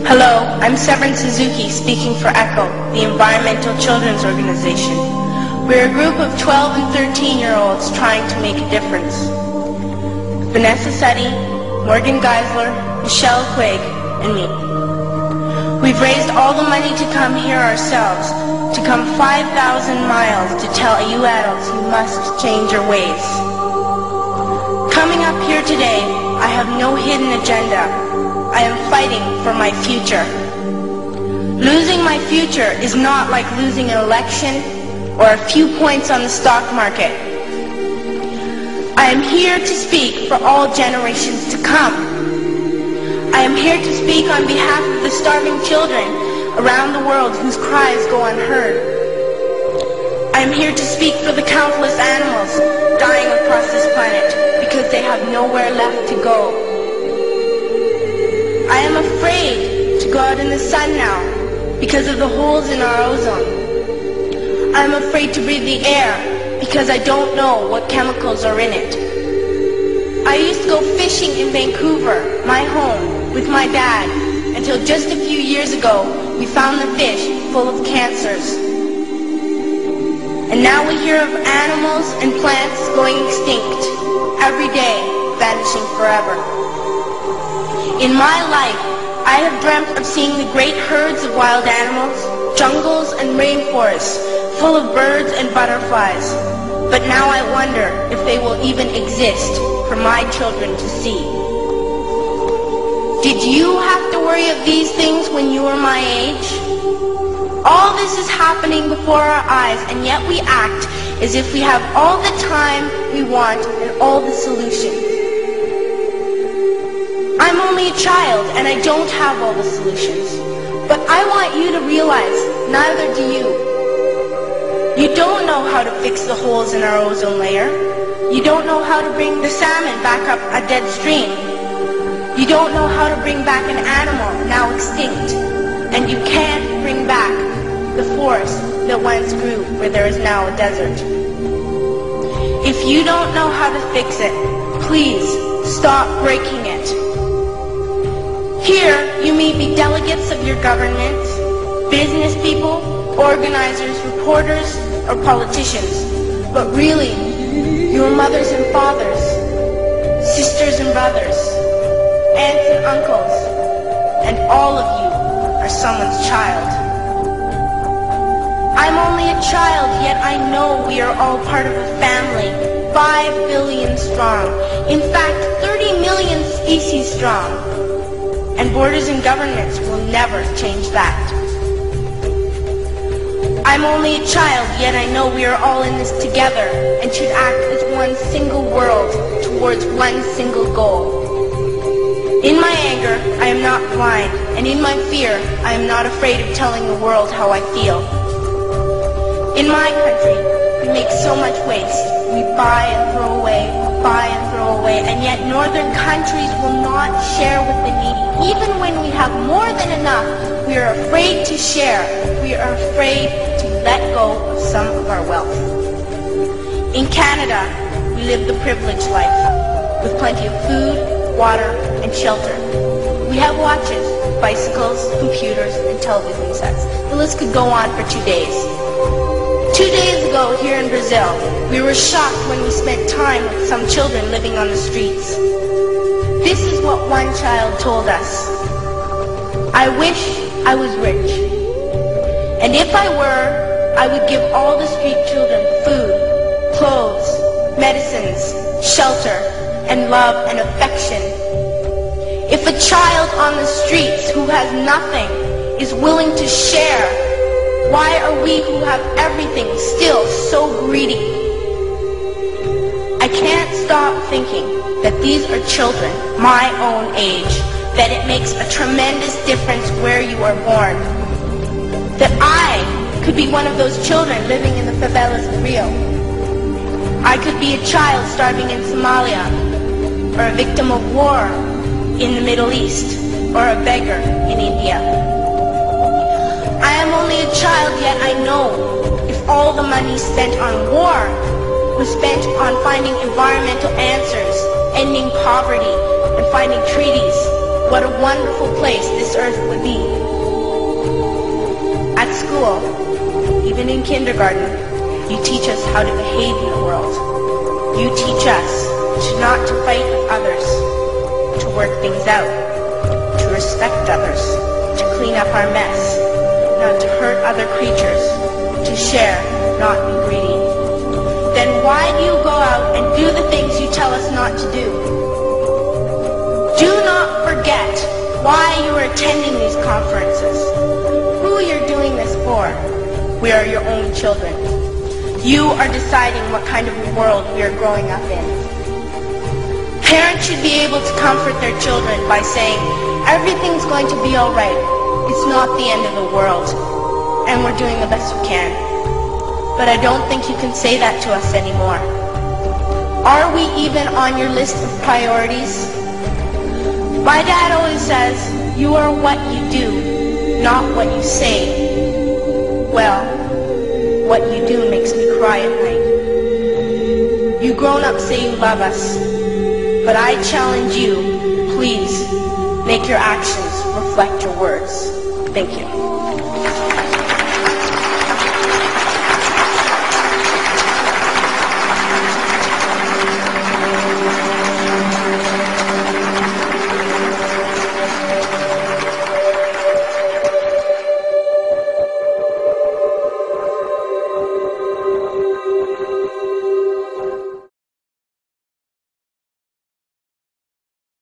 Hello, I'm Severin Suzuki speaking for ECHO, the Environmental Children's Organization. We're a group of 12 and 13-year-olds trying to make a difference. Vanessa Seti, Morgan Geisler, Michelle Quigg, and me. We've raised all the money to come here ourselves, to come 5,000 miles to tell you adults you must change your ways. Coming up here today, I have no hidden agenda. I am fighting for my future. Losing my future is not like losing an election or a few points on the stock market. I am here to speak for all generations to come. I am here to speak on behalf of the starving children around the world whose cries go unheard. I am here to speak for the countless animals dying across this planet because they have nowhere left to go. I am afraid to go out in the sun now because of the holes in our ozone. I am afraid to breathe the air because I don't know what chemicals are in it. I used to go fishing in Vancouver, my home, with my dad, until just a few years ago we found the fish full of cancers. And now we hear of animals and plants going extinct, every day vanishing forever. In my life, I have dreamt of seeing the great herds of wild animals, jungles and rainforests full of birds and butterflies. But now I wonder if they will even exist for my children to see. Did you have to worry of these things when you were my age? All this is happening before our eyes, and yet we act as if we have all the time we want and all the solutions. I'm only a child and I don't have all the solutions. But I want you to realize, neither do you. You don't know how to fix the holes in our ozone layer. You don't know how to bring the salmon back up a dead stream. You don't know how to bring back an animal now extinct. And you can't bring back the forest that once grew where there is now a desert. If you don't know how to fix it, please stop breaking it. Here, you may be delegates of your governments, business people, organizers, reporters, or politicians, but really, your mothers and fathers, sisters and brothers, aunts and uncles, and all of you are someone's child. I'm only a child, yet I know we are all part of a family, 5 billion strong, in fact 30 million species strong. And borders and governments will never change that. I'm only a child, yet I know we are all in this together and should act as one single world towards one single goal. In my anger, I am not blind, and in my fear, I am not afraid of telling the world how I feel. In my country, we make so much waste. We buy and throw away, and yet northern countries will not share with the needy. Even when we have more than enough, we are afraid to share. We are afraid to let go of some of our wealth. In Canada, we live the privileged life, with plenty of food, water, and shelter. We have watches, bicycles, computers, and television sets. The list could go on for 2 days. 2 days ago, here in Brazil, we were shocked when we spent time with some children living on the streets. This is what one child told us. I wish I was rich. And if I were, I would give all the street children food, clothes, medicines, shelter, and love and affection. If a child on the streets who has nothing is willing to share, why are we who have everything still so greedy? I can't stop thinking that these are children my own age, that it makes a tremendous difference where you are born. That I could be one of those children living in the favelas of Rio. I could be a child starving in Somalia, or a victim of war in the Middle East, or a beggar in India. I am only a child, yet I know if all the money spent on war was spent on finding environmental answers, ending poverty, and finding treaties, what a wonderful place this earth would be. At school, even in kindergarten, you teach us how to behave in the world. You teach us not to fight with others, to work things out, to respect others, to clean up our mess, not to hurt other creatures, to share, not be greedy. Then why do you go out and do the things you tell us not to do? Do not forget why you are attending these conferences, who you're doing this for. We are your own children. You are deciding what kind of world we are growing up in. Parents should be able to comfort their children by saying, everything's going to be all right. It's not the end of the world, and we're doing the best we can. But I don't think you can say that to us anymore. Are we even on your list of priorities? My dad always says, you are what you do, not what you say. Well, what you do makes me cry at night. You grown-ups say you love us, but I challenge you, please, make your actions reflect your words. Thank you.